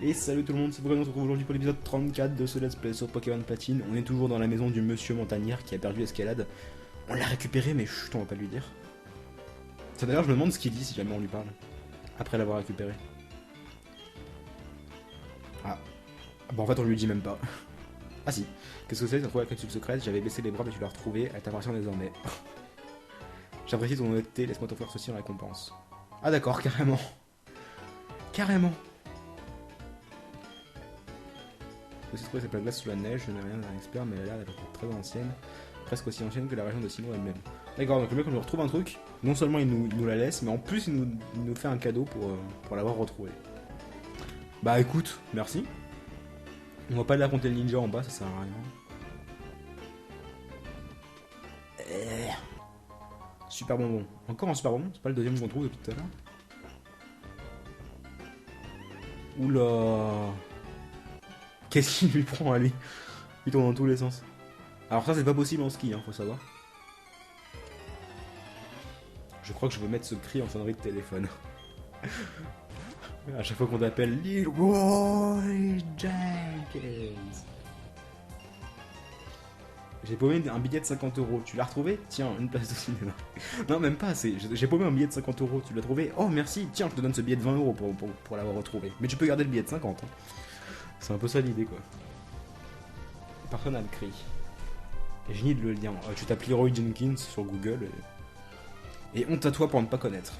Et salut tout le monde, c'est Bruno, on se retrouve aujourd'hui pour l'épisode 34 de ce Let's Play sur Pokémon Platine. On est toujours dans la maison du monsieur montagnard qui a perdu Escalade. On l'a récupéré mais chut, on va pas lui dire. Ça d'ailleurs je me demande ce qu'il dit si jamais on lui parle. Après l'avoir récupéré. Ah. Bon en fait on lui dit même pas. Ah si. Qu'est-ce que c'est? T'as trouvé la capsule secrète, j'avais baissé les bras mais tu l'as retrouvée, elle t'appartient désormais. J'apprécie ton honnêteté, laisse-moi t'offrir ceci en récompense. Ah d'accord, carrément. Carrément. J'ai aussi trouvé cette plaque glace sous la neige, je n'ai rien d'un expert, mais elle a l'air d'être très ancienne, presque aussi ancienne que la région de Sinnoh elle-même. D'accord, donc le mec, on lui retrouve un truc, non seulement il nous la laisse, mais en plus il nous fait un cadeau pour l'avoir retrouvé. Bah écoute, merci. On va pas aller raconter le ninja en bas, ça sert à rien. Super bonbon. Encore un super bonbon, c'est pas le deuxième qu'on trouve depuis tout à l'heure. Oula. Qu'est-ce qu'il lui prend à lui? Il tourne dans tous les sens. Alors ça c'est pas possible en ski, hein, faut savoir. Je crois que je veux mettre ce cri en sonnerie de téléphone. À chaque fois qu'on t'appelle Leroy Jenkins. J'ai paumé un billet de 50€. Tu l'as retrouvé? Tiens, une place de cinéma. Non, même pas. J'ai paumé un billet de 50€. Tu l'as trouvé? Oh, merci. Tiens, je te donne ce billet de 20€ pour l'avoir retrouvé. Mais tu peux garder le billet de 50. Hein. C'est un peu ça l'idée, quoi. Personne n'a le cri. Et j'ai ni de le lien. Tu tapes Leroy Jenkins sur Google. Et honte à toi pour ne pas connaître.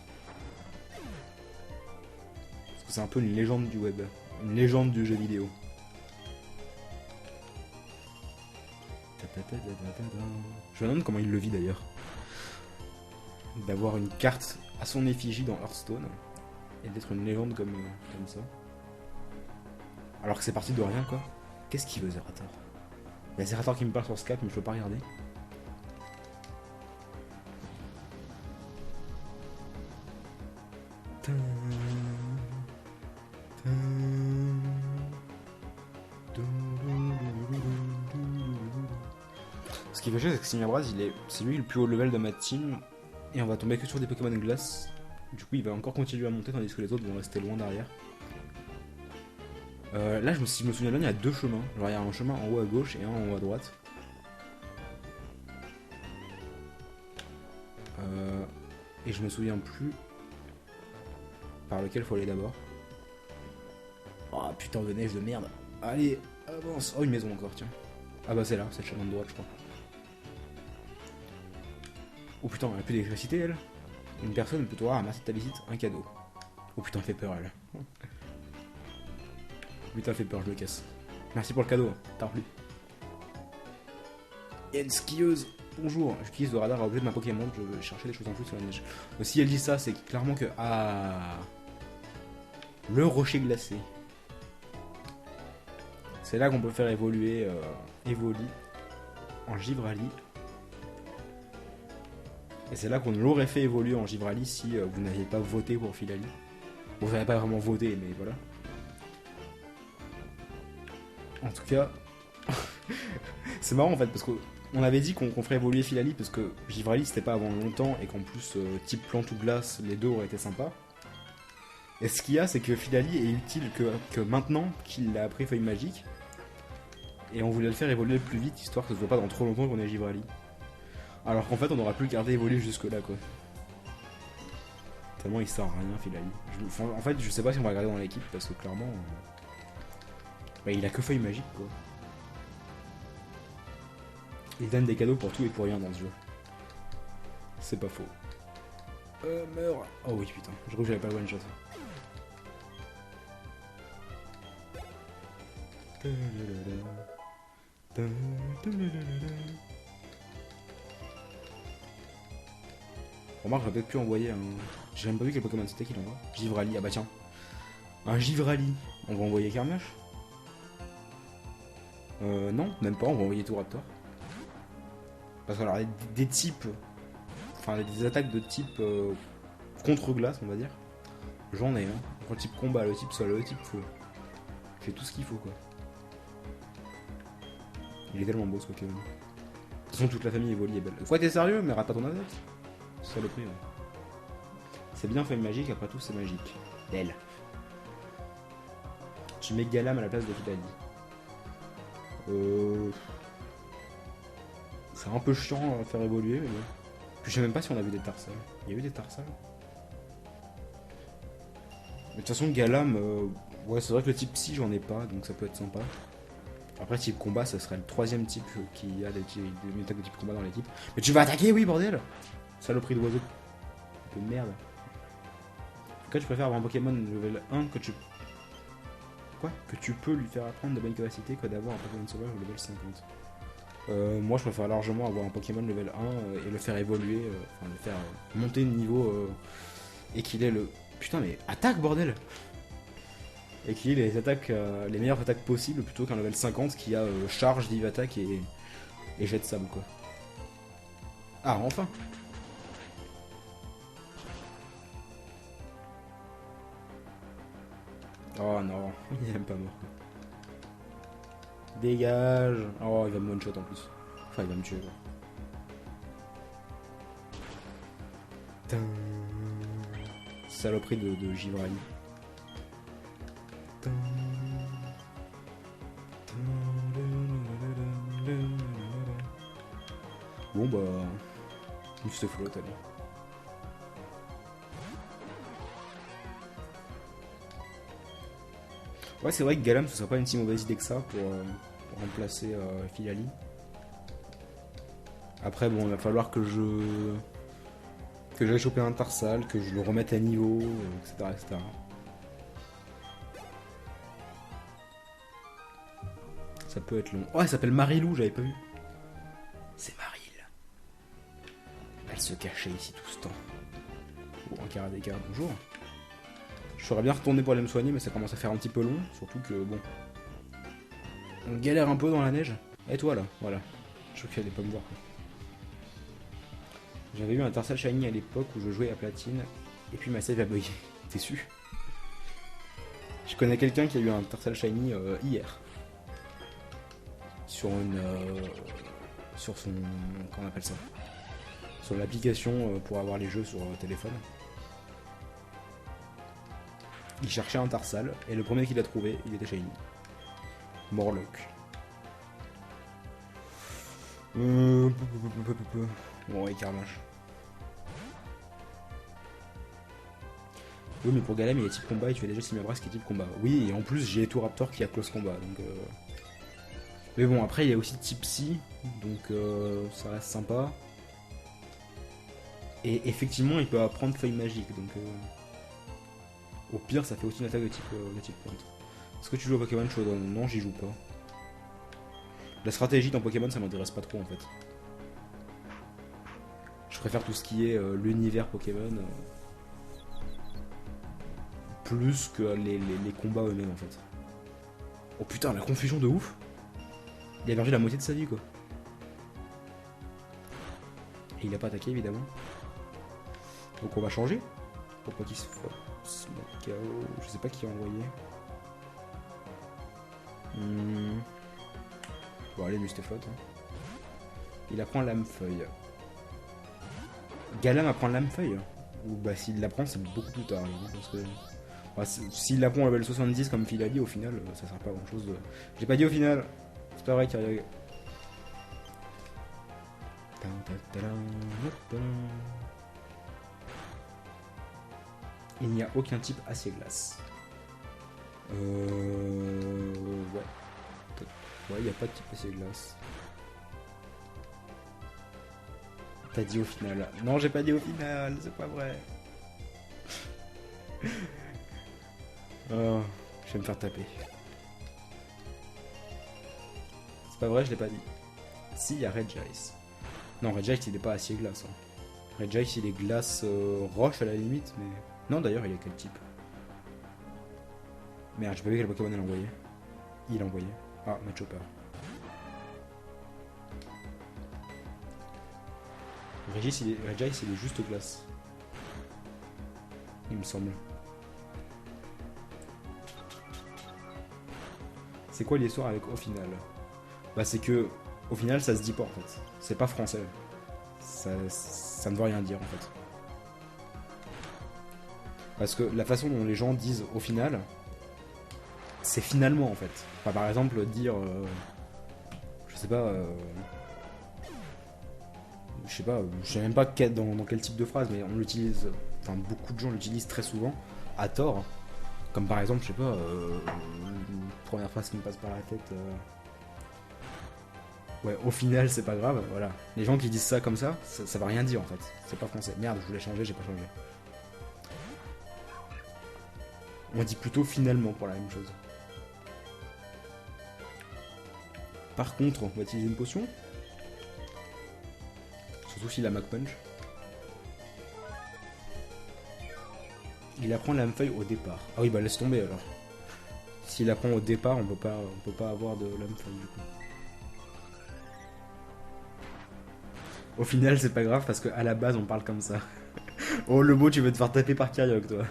Parce que c'est un peu une légende du web. Une légende du jeu vidéo. Je me demande comment il le vit d'ailleurs. D'avoir une carte à son effigie dans Hearthstone. Et d'être une légende comme ça. Alors que c'est parti de rien, quoi. Qu'est-ce qu'il veut, Zerator? Il y a Zerator qui me parle sur Skype, mais je peux pas regarder. Ce qui fait chier, c'est que Signabras, c'est lui le plus haut level de ma team. Et on va tomber que sur des Pokémon glace. Du coup, il va encore continuer à monter, tandis que les autres vont rester loin derrière. Là, si je me souviens bien, il y a deux chemins. Genre, il y a un chemin en haut à gauche et un en haut à droite. Et je me souviens plus par lequel faut aller d'abord. Oh putain de neige de merde. Allez, avance. Oh, une maison encore, tiens. Ah bah c'est là, c'est le chemin de droite, je crois. Oh putain, elle a plus d'électricité, elle. Une personne peut t'avoir ramasser ta visite un cadeau. Oh putain, elle fait peur, elle. Putain, elle fait peur, je me casse. Merci pour le cadeau, t'as plus. Il y a une skieuse. Bonjour, j'utilise le radar à objet de ma Pokémon, je veux chercher des choses en plus sur la neige. Si elle dit ça, c'est clairement que... Ah... Le rocher glacé. C'est là qu'on peut faire évoluer Evoli en Givrali. Et c'est là qu'on l'aurait fait évoluer en Givrali si vous n'aviez pas voté pour Filali. Bon, vous n'avez pas vraiment voté, mais voilà. En tout cas, c'est marrant en fait, parce qu'on avait dit qu'on ferait évoluer Filali parce que Givrali c'était pas avant longtemps et qu'en plus, type plante ou glace, les deux auraient été sympas. Et ce qu'il y a, c'est que Filali est utile que maintenant qu'il a appris Feuille Magique. Et on voulait le faire évoluer plus vite, histoire que ce soit pas dans trop longtemps qu'on ait Givrali. Alors qu'en fait, on aura pu le garder évoluer jusque là, quoi. Tellement il sert à rien, Filali. En fait, je sais pas si on va le garder dans l'équipe, parce que clairement... Bah, il a que Feuille Magique, quoi. Il donne des cadeaux pour tout et pour rien dans ce jeu. C'est pas faux. Meurs. Oh oui, putain, je crois que j'avais pas le one shot. Remarque, j'aurais peut-être pu envoyer un... J'ai même pas vu quel Pokémon c'était qu'il envoie. Givrali, ah bah tiens. Un Givrali. On va envoyer Carnage? Non, même pas, on va envoyer tout Raptor. Parce que alors, des types... Enfin, des attaques de type contre-glace, on va dire. J'en ai, hein. Le type combat, le type sol, le type feu. J'ai tout ce qu'il faut, quoi. Il est tellement beau, ce Pokémon. De toute façon, toute la famille Evoli est belle. Faut être sérieux, mais rate pas ton adepte. C'est le prix, ouais. C'est bien fait magique, après tout, c'est magique. Belle. Tu mets Galam à la place de Philalie. C'est un peu chiant à faire évoluer, mais bon. Puis je sais même pas si on a vu des Tarsal. Il y a eu des Tarsal. Mais de toute façon, Galam, ouais, c'est vrai que le type psy, j'en ai pas, donc ça peut être sympa. Après, type combat, ça serait le troisième type qui a des attaques de type combat dans l'équipe. Mais tu vas attaquer, oui, bordel! Saloperie d'oiseau. Un peu de merde. En tout cas, tu préfères avoir un Pokémon level 1 que tu. Quoi? Que tu peux lui faire apprendre de bonnes capacités que d'avoir un Pokémon sauvage au level 50. Moi, je préfère largement avoir un Pokémon level 1 et le faire évoluer, enfin, le faire monter de niveau et qu'il ait le. Putain, mais attaque, bordel! Et qu'il ait les attaques, les meilleures attaques possibles plutôt qu'un level 50 qui a charge, div attaque et jet de sable, quoi. Ah, enfin! Oh non, il est même pas mort. Dégage! Oh, il va me one-shot en plus. Enfin, il va me tuer, quoi. Saloperie de Givrali. Bon bah... il se flotte, allez. Ouais, c'est vrai que Galam, ce serait pas une si mauvaise idée que ça pour remplacer Philalie. Après, bon, il va falloir que j'aille choper un Tarsal, que je le remette à niveau, etc., etc. Ça peut être long. Oh, elle s'appelle Marilou, j'avais pas vu. C'est Maril. Elle se cachait ici tout ce temps. Bon, un Karadeka, bonjour. Je serais bien retourné pour aller me soigner, mais ça commence à faire un petit peu long. Surtout que, bon... on galère un peu dans la neige. Et toi, là, voilà. Je crois qu'elle allait pas me voir. J'avais eu un Tarsal Shiny à l'époque où je jouais à Platine. Et puis ma save a bugué. T'es su? Je connais quelqu'un qui a eu un Tarsal Shiny hier. Sur une... sur son... comment on appelle ça? Sur l'application pour avoir les jeux sur téléphone. Il cherchait un Tarsal, et le premier qu'il a trouvé, il était Shiny. Morlock. Bon, ouais, Carnage. Oui, mais pour Galam, il est type combat, et tu as déjà Simabras qui est type combat. Oui, et en plus, j'ai Raptor qui a close combat, donc... Mais bon, après, il y a aussi type psy, donc ça reste sympa. Et effectivement, il peut apprendre feuille magique, donc... Au pire, ça fait aussi une attaque de type plante. Est-ce que tu joues au Pokémon Shodown? Non, j'y joue pas. La stratégie dans Pokémon, ça m'intéresse pas trop en fait. Je préfère tout ce qui est l'univers Pokémon plus que les combats eux-mêmes en fait. Oh putain, la confusion de ouf! Il a perdu la moitié de sa vie quoi. Et il a pas attaqué évidemment. Donc on va changer. Pour pas qu'il se fasse KO. Je sais pas qui a envoyé. Bon allez, Mustafot. Hein. Il apprend Lame-Feuille. Galam apprend Lame-Feuille. Ou bah s'il l'apprend c'est beaucoup plus tard. Parce que bah, s'il l'apprend au level 70 comme Philalie, au final ça sert pas à grand chose de... J'ai pas dit au final. C'est pas vrai qu'il y a... Il n'y a aucun type acier-glace. Ouais. Ouais, il n'y a pas de type acier-glace. T'as dit au final. Non, j'ai pas dit au final, c'est pas vrai. Oh, je vais me faire taper. C'est pas vrai, je l'ai pas dit. Si, il y a Regice. Non, Regice, il est pas acier-glace. Hein. Regice, il est glace roche à la limite, mais... Non, d'ailleurs, il est quel type? Merde, j'ai pas vu quel Pokémon il a envoyé. Il a envoyé. Ah, Machopper. Regice, il est juste glace. Il me semble. C'est quoi l'histoire avec au final? Bah, c'est que au final, ça se dit pas en fait. C'est pas français. Ça ne veut rien dire en fait. Parce que la façon dont les gens disent au final, c'est finalement en fait. Enfin, par exemple, dire. Je sais pas. Je sais même pas dans quel type de phrase, mais on l'utilise. Enfin, beaucoup de gens l'utilisent très souvent, à tort. Comme par exemple, je sais pas. Une première phrase qui me passe par la tête. Ouais, au final, c'est pas grave, voilà. Les gens qui disent ça comme ça va rien dire en fait. C'est pas français. Merde, je voulais changer, j'ai pas changé. On dit plutôt finalement pour la même chose. Par contre, on va utiliser une potion. Surtout s'il a Mac Punch. Il apprend la feuille au départ. Ah oui, bah laisse tomber alors. S'il apprend au départ, on peut pas avoir de lame feuille du coup. Au final, c'est pas grave parce qu'à la base, on parle comme ça. Oh, le mot, tu veux te faire taper par Kyriok, toi.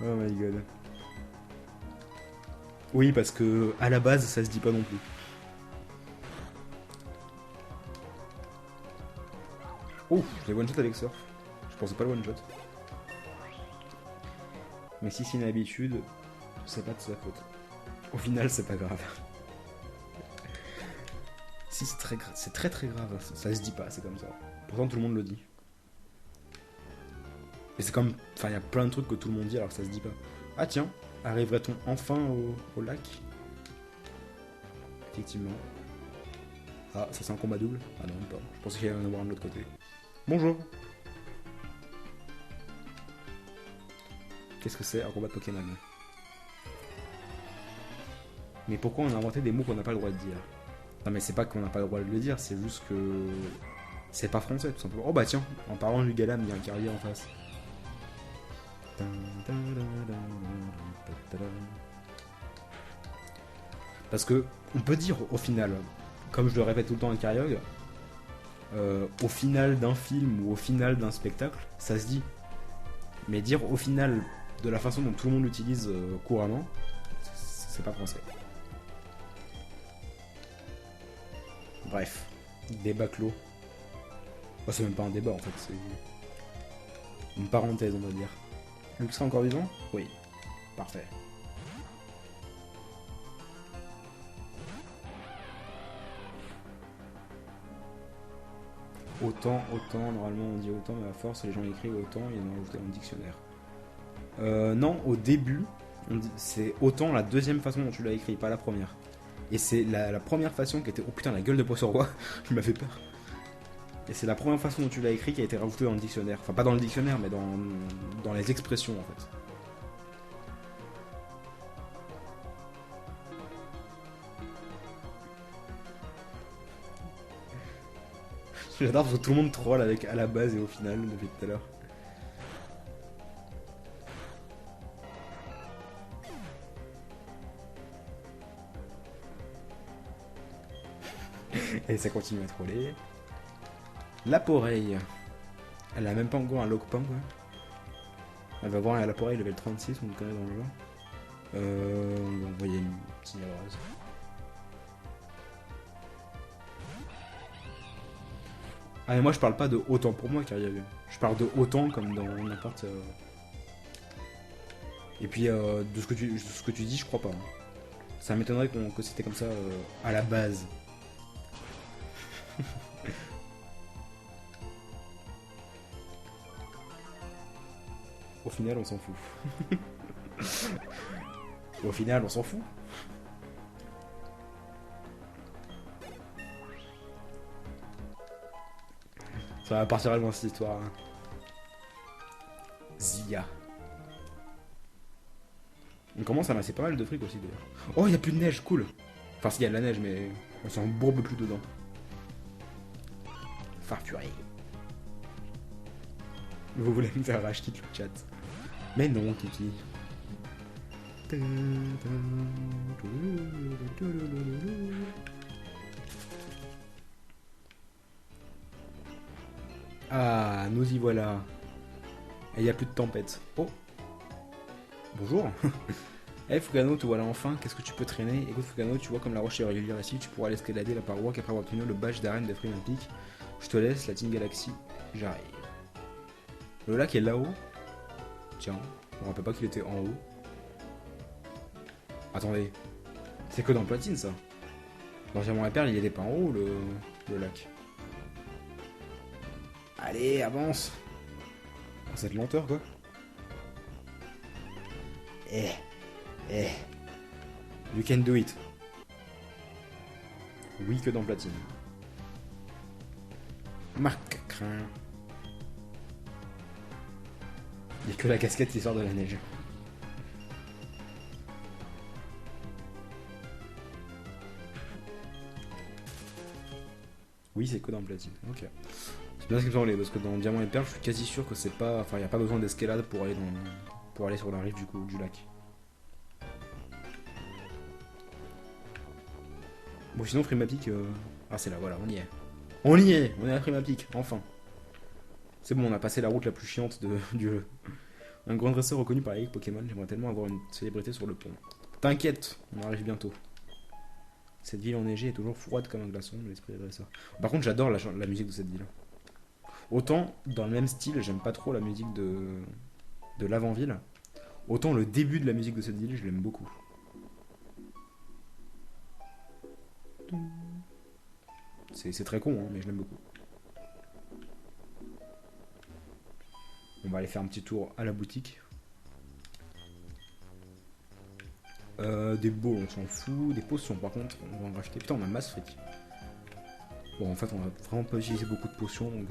Oh my god. Oui, parce que à la base, ça se dit pas non plus. Oh, je l'ai one shot avec Surf. Je pensais pas le one shot. Mais si c'est une habitude, c'est pas de sa faute. Au final, c'est pas grave. Si, c'est très très grave. Ça se dit pas, c'est comme ça. Pourtant, tout le monde le dit. Et c'est comme. Enfin, il y a plein de trucs que tout le monde dit alors que ça se dit pas. Ah tiens, arriverait-on enfin au lac? Effectivement. Ah, ça c'est un combat double? Ah non, même pas. Je pensais qu'il y allait en avoir un de l'autre côté. Bonjour. Qu'est-ce que c'est un combat de Pokémon? Mais pourquoi on a inventé des mots qu'on n'a pas le droit de dire? Non mais c'est pas qu'on n'a pas le droit de le dire, c'est juste que... C'est pas français tout simplement. Oh bah tiens, en parlant du Galam, il y a un carrier en face. Parce que on peut dire au final, comme je le répète tout le temps à Kyriog, au final d'un film ou au final d'un spectacle, ça se dit. Mais dire au final de la façon dont tout le monde l'utilise couramment, c'est pas français. Bref, débat clos. Oh, c'est même pas un débat en fait, c'est une parenthèse on va dire. Luke sera encore vivant? Oui. Parfait. Autant, normalement on dit autant, mais à force les gens écrivent autant et ils ont ajouté dans le dictionnaire. Non, au début, c'est autant la deuxième façon dont tu l'as écrit, pas la première. Et c'est la première façon qui était, oh putain la gueule de poisson roi, il m'a fait peur. Et c'est la première façon dont tu l'as écrit qui a été rajoutée dans le dictionnaire. Enfin pas dans le dictionnaire, mais dans les expressions en fait. J'adore parce que tout le monde troll avec à la base et au final depuis tout à l'heure. Et ça continue à troller. Laporeille. Elle a même pas encore un Lockpump, ouais. Elle va voir un Laporeille level 36, on le connaît dans le jeu. On va envoyer une petite rose. Ah mais moi je parle pas de autant pour moi car il y a eu. Je parle de autant comme dans n'importe... Et puis de ce que tu dis je crois pas. Hein. Ça m'étonnerait que c'était comme ça à la base. Au final on s'en fout. Au final on s'en fout. Ça va partir loin cette histoire. Hein. Zia. On commence à amasser pas mal de fric aussi d'ailleurs. Oh, il n'y a plus de neige, cool. Enfin, s'il y a de la neige, mais on s'en bourbe plus dedans. Farfurie. Vous voulez me faire racheter le chat? Mais non, Kiki. Ah, nous y voilà. Et il n'y a plus de tempête. Oh. Bonjour. Eh Fugano, te voilà enfin, qu'est-ce que tu peux traîner? Écoute Fugano, tu vois comme la roche est régulière ici, tu pourras aller escalader la paroi qu'après avoir obtenu le badge d'arène de Freeman Peak. Je te laisse, la Team Galaxy, j'arrive. Le lac est là-haut. Tiens, je me rappelle pas qu'il était en haut. Attendez. C'est que dans Platine, ça. Dans Diamant et Perle, il était pas en haut, le lac. Allez, avance. Oh, cette lenteur, quoi. Eh. You can do it. Oui, que dans Platine. Marc crin. Il n'y a que la casquette qui sort de la neige. Oui, c'est que dans Platine. Ok. C'est bien ce qui me semblait, parce que dans Diamant et Perle, je suis quasi sûr que c'est pas. Enfin, il n'y a pas besoin d'escalade pour aller pour aller sur la rive du lac. Bon, sinon, Frimapic. Ah, c'est là, voilà, on y est. On y est. On est à Frimapic, enfin. C'est bon, on a passé la route la plus chiante du jeu. Un grand dresseur reconnu par la Ligue Pokémon, j'aimerais tellement avoir une célébrité sur le pont. T'inquiète, on arrive bientôt. Cette ville enneigée est toujours froide comme un glaçon, l'esprit des dresseurs. Par contre, j'adore la musique de cette ville. Autant, dans le même style, j'aime pas trop la musique de l'avant-ville. Autant le début de la musique de cette ville, je l'aime beaucoup. C'est très con, hein, mais je l'aime beaucoup. On va aller faire un petit tour à la boutique. Des bowls, on s'en fout. Des potions, par contre, on va en racheter. Putain, on a masse fric. Bon, en fait, on va vraiment pas utiliser beaucoup de potions. Donc,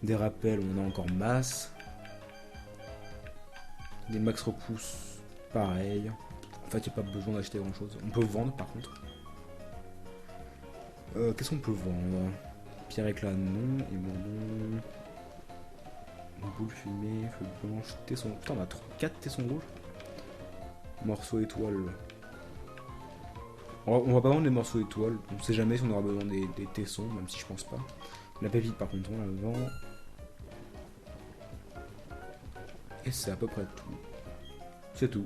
des rappels, on en a encore masse. Des max repousses, pareil. En fait, il n'y a pas besoin d'acheter grand chose. On peut vendre, par contre. Qu'est-ce qu'on peut vendre? Pierre éclat, non. Et bon, boule fumée, feu blanche, tesson. Putain, on a 4 tessons rouges. Morceaux étoiles. On va pas vendre les morceaux étoiles. On sait jamais si on aura besoin des tessons, même si je pense pas. La pépite, par contre, on la vend. Et c'est à peu près tout. C'est tout.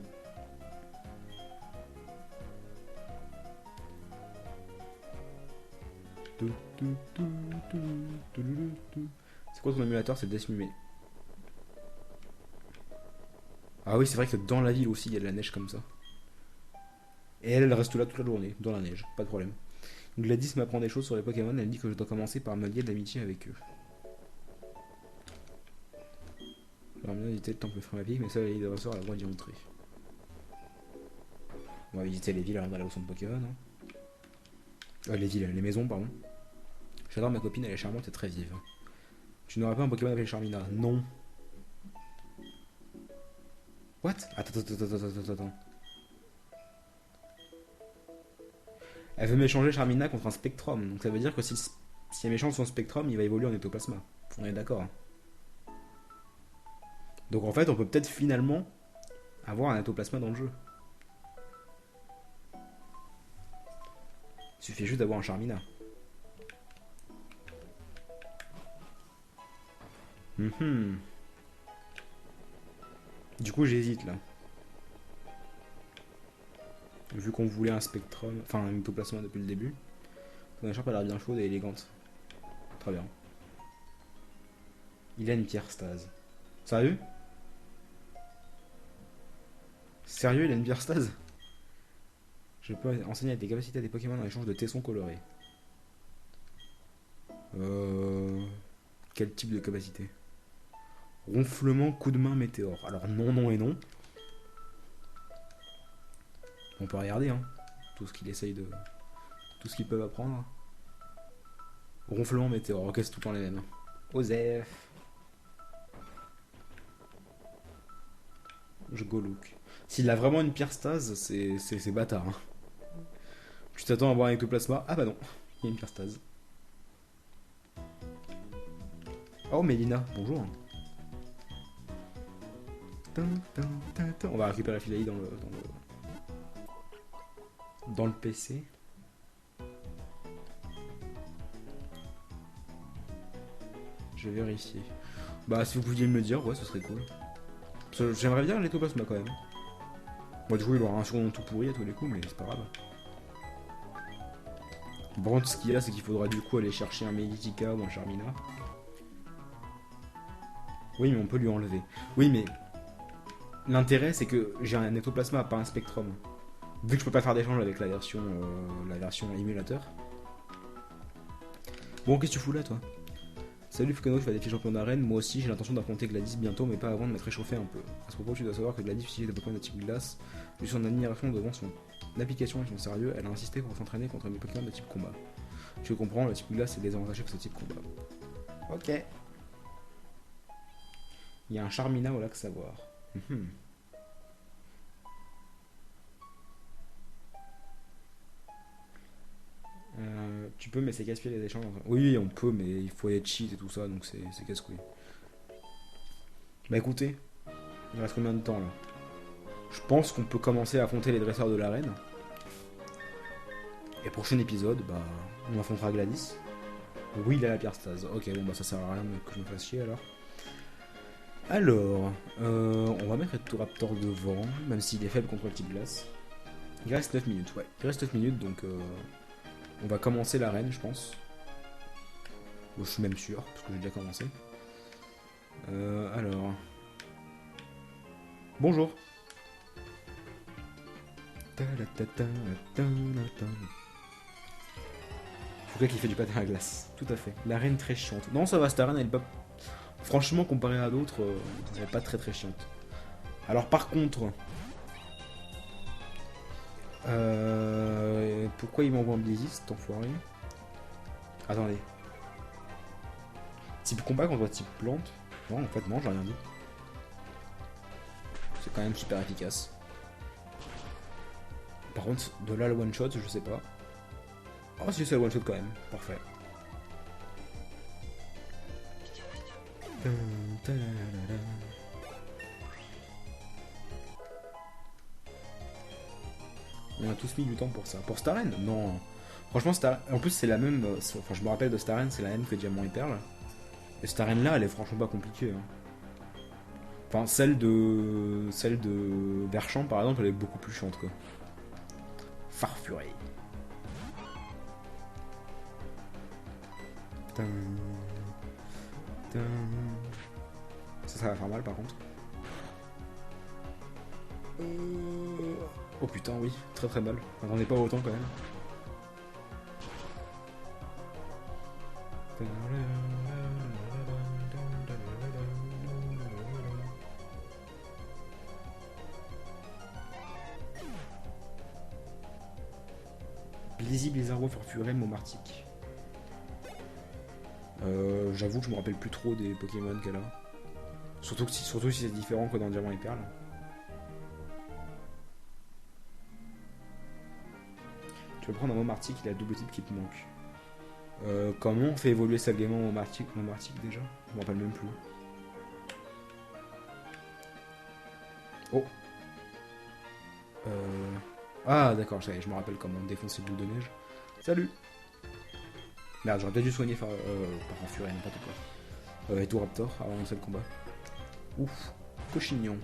C'est quoi ton émulateur? C'est Deathmumé. Ah oui, c'est vrai que dans la ville aussi, il y a de la neige comme ça. Et elle reste là toute la journée, dans la neige, pas de problème. Gladys m'apprend des choses sur les Pokémon, elle dit que je dois commencer par me lier d'amitié avec eux. J'aimerais bien visiter le temple Frimapic, mais ça, les dresseurs a le droit d'y entrer. On va visiter les villes avant d'aller au centre Pokémon. Hein. Les villes, les maisons, pardon. J'adore ma copine, elle est charmante et très vive. Tu n'aurais pas un Pokémon appelé Charmina? Non. What? Attends. Elle veut m'échanger Charmina contre un Spectrum. Donc ça veut dire que si elle m'échange son Spectrum, il va évoluer en Ectoplasma. On est d'accord. Hein. Donc en fait, on peut peut-être finalement avoir un Ectoplasma dans le jeu. Il suffit juste d'avoir un Charmina. Du coup, j'hésite là. Vu qu'on voulait un Spectrum, enfin un Ectoplasma depuis le début. Ton écharpe a l'air bien chaude et élégante. Très bien. Il a une pierre stase. Sérieux? Sérieux, il a une pierre stase? Je peux enseigner tes capacités à des Pokémon en échange de tessons colorés. Quel type de capacité? Ronflement, coup de main, météore. Alors non et non. On peut regarder, hein. Tout ce qu'il essaye de... Tout ce qu'ils peuvent apprendre. Ronflement, météore. Ok, c'est tout le temps les mêmes. Osef. Je go look. S'il a vraiment une pierre stase, c'est bâtard. Hein. Tu t'attends à avoir un ectoplasma? Ah bah non, il y a une pierre stase. Oh Mélina, bonjour. On va récupérer la Philalie dans le PC. Je vais vérifier. Bah si vous pouviez me le dire, ouais, ce serait cool. J'aimerais bien l'ectoplasma quand même. Bon, du coup, il aura un surnom tout pourri à tous les coups, mais c'est pas grave. Par contre, ce qu'il y a, c'est qu'il faudra du coup aller chercher un Meditica ou un Charmina. Oui, mais on peut lui enlever. Oui, mais l'intérêt, c'est que j'ai un ectoplasma, pas un spectrum. Vu que je peux pas faire d'échange avec la version émulateur. Bon, qu'est-ce que tu fous là, toi? Salut Fukano, tu vas défier champion d'arène. Moi aussi, j'ai l'intention d'affronter Gladys bientôt, mais pas avant de m'être réchauffé un peu. À ce propos, tu dois savoir que Gladys utilise des Pokémon de type glace. Vu son admiration devant son application et son sérieux, elle a insisté pour s'entraîner contre mes Pokémon de type combat. Je comprends, le type glace est désavantagé pour ce type combat. Ok. Il y a un Charmina au lac Savoir. Tu peux, mais c'est casse-pied les échanges. Oui, on peut, mais il faut être cheat et tout ça, donc c'est casse-couille. Bah écoutez, il reste combien de temps là? Je pense qu'on peut commencer à affronter les dresseurs de l'arène. Et prochain épisode, bah, on affrontera Gladys. Oui, il a la pierre stase. Ok, bon, bah ça sert à rien que je me fasse chier alors. Alors, on va mettre Raptor devant, même s'il est faible contre le type glace. Il reste 9 minutes, ouais. Il reste 9 minutes, donc on va commencer l'arène, je pense. Bon, je suis même sûr, parce que j'ai déjà commencé. Alors... Bonjour. Fouquet qui fait du patin à glace. Tout à fait. L'arène très chiante. Non, ça va, cette arène, elle est pas... Franchement, comparée à d'autres, elle est pas très très chiante. Alors par contre... pourquoi il m'envoie un Blizzy, cet enfoiré? Attendez. Type combat contre type plante? Non, en fait, non, j'ai rien dit. C'est quand même super efficace. Par contre, de là le one shot, je sais pas. Oh, si c'est le one shot quand même. Parfait. On a tous mis du temps pour ça. Pour Staren? Non. Franchement, en plus, c'est la même. Enfin, je me rappelle de Staren, c'est la même que Diamant et Perle. Et Staren là, elle est franchement pas compliquée. Hein. Enfin, celle de Verchamp, par exemple, elle est beaucoup plus chiante, quoi. Farfuret. Ça va faire mal, par contre. Oh putain, oui, très très mal. On est pas autant quand même. Blizzy, Blizzardwood, Farfuret, Momartic. J'avoue que je me rappelle plus trop des Pokémon qu'elle a. Surtout si c'est différent que dans Diamant et Perle. Tu veux prendre un Momartic, il a le double type qui te manque. Comment on fait évoluer Salgamon Momartic déjà? Je me rappelle même plus. Oh. Ah d'accord, je me rappelle comment défoncer le boule de neige. Salut. Merde, j'aurais peut-être dû soigner par Farfuret, n'importe quoi. Et tout Raptor avant de lancer le combat. Ouf, Cochignon.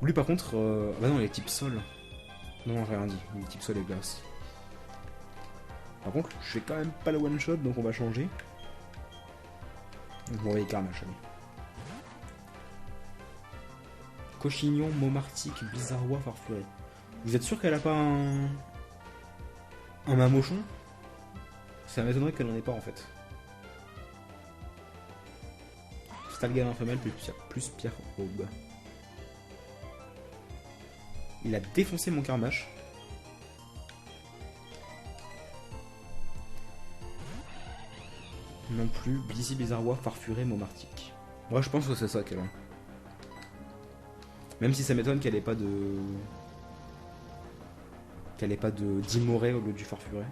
Lui par contre, bah non, il est type sol. Non, j'ai rien dit, il est type sol et glace. Par contre, je fais quand même pas le one shot, donc on va changer. Donc on va envoyer Carnage, allez. Cochignon, Momartic, Bizarrois, Farfuret. Vous êtes sûr qu'elle a pas un Mamochon? Ça m'étonnerait qu'elle en ait pas en fait. Stalgamin femelle plus Pierre Aube. Il a défoncé mon Carmache. Non plus, Blizzy, Bizarrois, Farfuret, Momartic. Moi je pense que c'est ça qu'elle a. Même si ça m'étonne qu'elle ait pas de... Dimoré au lieu du Farfuret.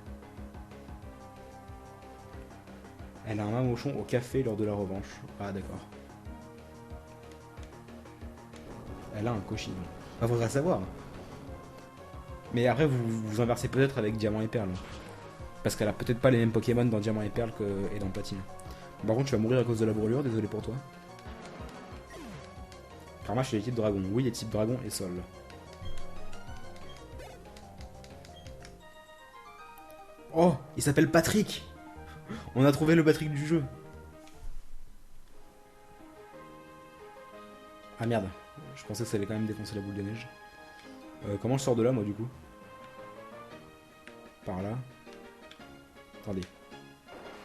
Elle a un Mamochon au café lors de la revanche. Ah d'accord. Elle a un Cochignon. Bah faudra savoir. Mais après vous inversez peut-être avec Diamant et Perle. Parce qu'elle a peut-être pas les mêmes Pokémon dans Diamant et Perle et dans Platine. Par contre tu vas mourir à cause de la brûlure, désolé pour toi. Carmache est type dragon. Oui, il est type dragon et sol. Oh, il s'appelle Patrick. On a trouvé le Patrick du jeu. Ah merde, je pensais que ça allait quand même défoncer la boule de neige. Comment je sors de là, moi, du coup? Par là. Attendez.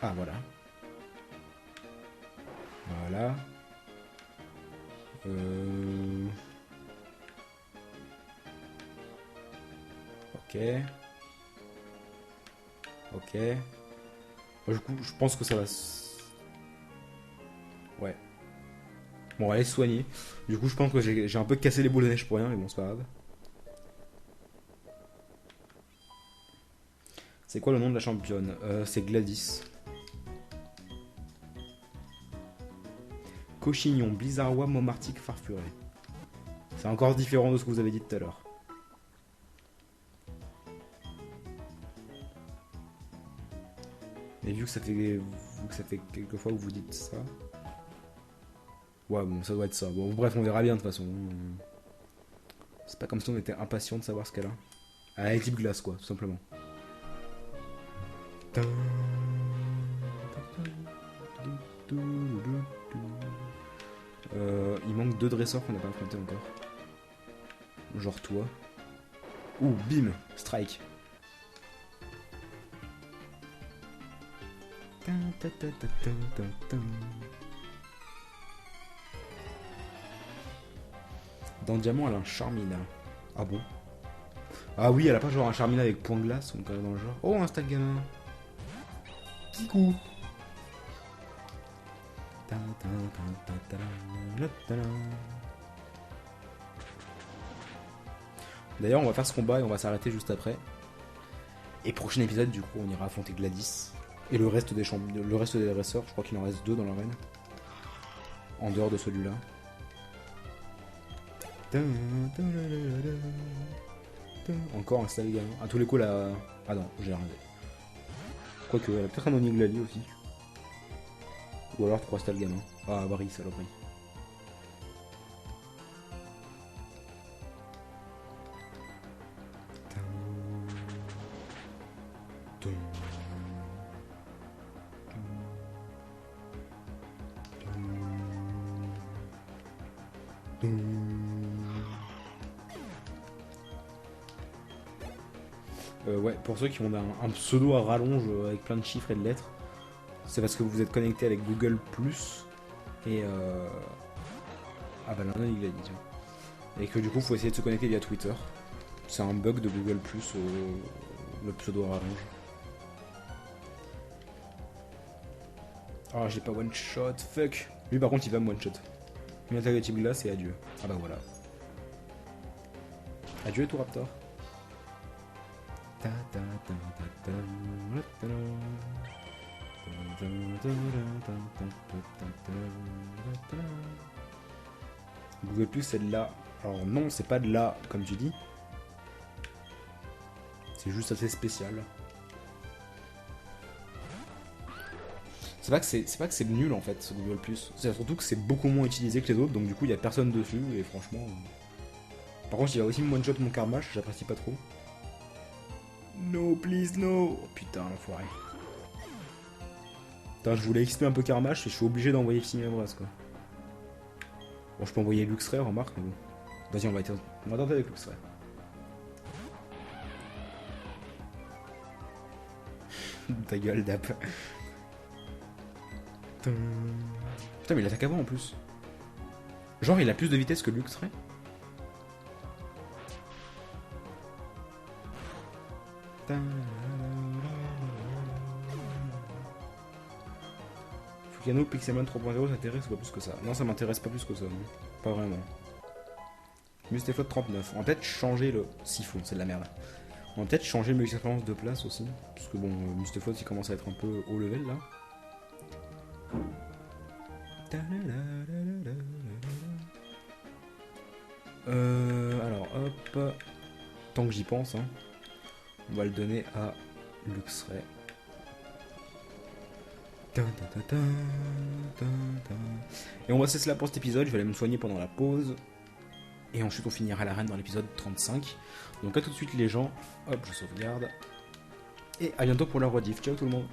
Ah, voilà. Voilà. Ok. Ok. Du coup, je pense que ça va... Ouais. Bon, on va aller se soigner. Du coup, je pense que j'ai un peu cassé les boules de neige pour rien, mais bon, c'est pas grave. C'est quoi le nom de la championne? C'est Gladys. Cochignon, Blizzardois, Momartic, Farfuré. C'est encore différent de ce que vous avez dit tout à l'heure. Et vu que ça fait quelques fois que vous dites ça. Ouais, bon, ça doit être ça. Bon, bref, on verra bien de toute façon. C'est pas comme si on était impatient de savoir ce qu'elle a. Elle a les types glace, quoi, tout simplement. Il manque 2 dresseurs qu'on n'a pas affrontés encore. Genre toi. Ouh, bim, strike. Dans Diamant, elle a un Charmina. Ah bon? Ah oui, elle a pas genre un Charmina avec point glace ou quand même dans le genre. Oh, un stade gamin. Kikou. D'ailleurs, on va faire ce combat et on va s'arrêter juste après. Et prochain épisode, du coup, on ira affronter Gladys. Et le reste des dresseurs, je crois qu'il en reste 2 dans l'arène. En dehors de celui-là. Encore un stade gamin. À tous les coups, là. Ah non, j'ai rien. Quoique, elle a peut-être un Oniglali aussi. Ou alors 3 stades gamins. Ah, Barry, saloperie. Ouais, pour ceux qui ont un pseudo à rallonge avec plein de chiffres et de lettres, c'est parce que vous êtes connecté avec Google Plus et ah bah là il a dit. Et que du coup, il faut essayer de se connecter via Twitter. C'est un bug de Google Plus, le pseudo à rallonge. Ah, j'ai pas one shot, fuck. Lui par contre, il va me one shot. Une attaque de type glace et adieu. Ah bah voilà. Adieu tout Raptor. Google Plus c'est de là. Alors non, c'est pas de là comme tu dis. C'est juste assez spécial. C'est pas que c'est nul en fait ce Google Plus. C'est surtout que c'est beaucoup moins utilisé que les autres, donc du coup il y a personne dessus et franchement. Par contre il va aussi me one shot mon Karmash, j'apprécie pas trop. No please no. Oh, putain l'enfoiré. Putain je voulais XP un peu Karmash et je suis obligé d'envoyer Simebras quoi. Bon je peux envoyer Luxray remarque mais bon. Vas-y on va tenter avec Luxray. Ta gueule d'ap. Putain mais il attaque avant en plus. Genre il a plus de vitesse que Luxray. Fukano Pixelmon 3.0 t'intéresse pas plus que ça. Non ça m'intéresse pas plus que ça. Non. Pas vraiment. Mustafot 39. On va peut-être changer le siphon, c'est de la merde. On va peut-être changer le expérience de place aussi. Parce que bon, Mustafot il commence à être un peu haut level là. Alors hop. Tant que j'y pense, hein, on va le donner à Luxray. Et on va cesser là pour cet épisode. Je vais aller me soigner pendant la pause. Et ensuite on finira l'arène dans l'épisode 35. Donc à tout de suite les gens. Hop, je sauvegarde. Et à bientôt pour la rediff. Ciao tout le monde.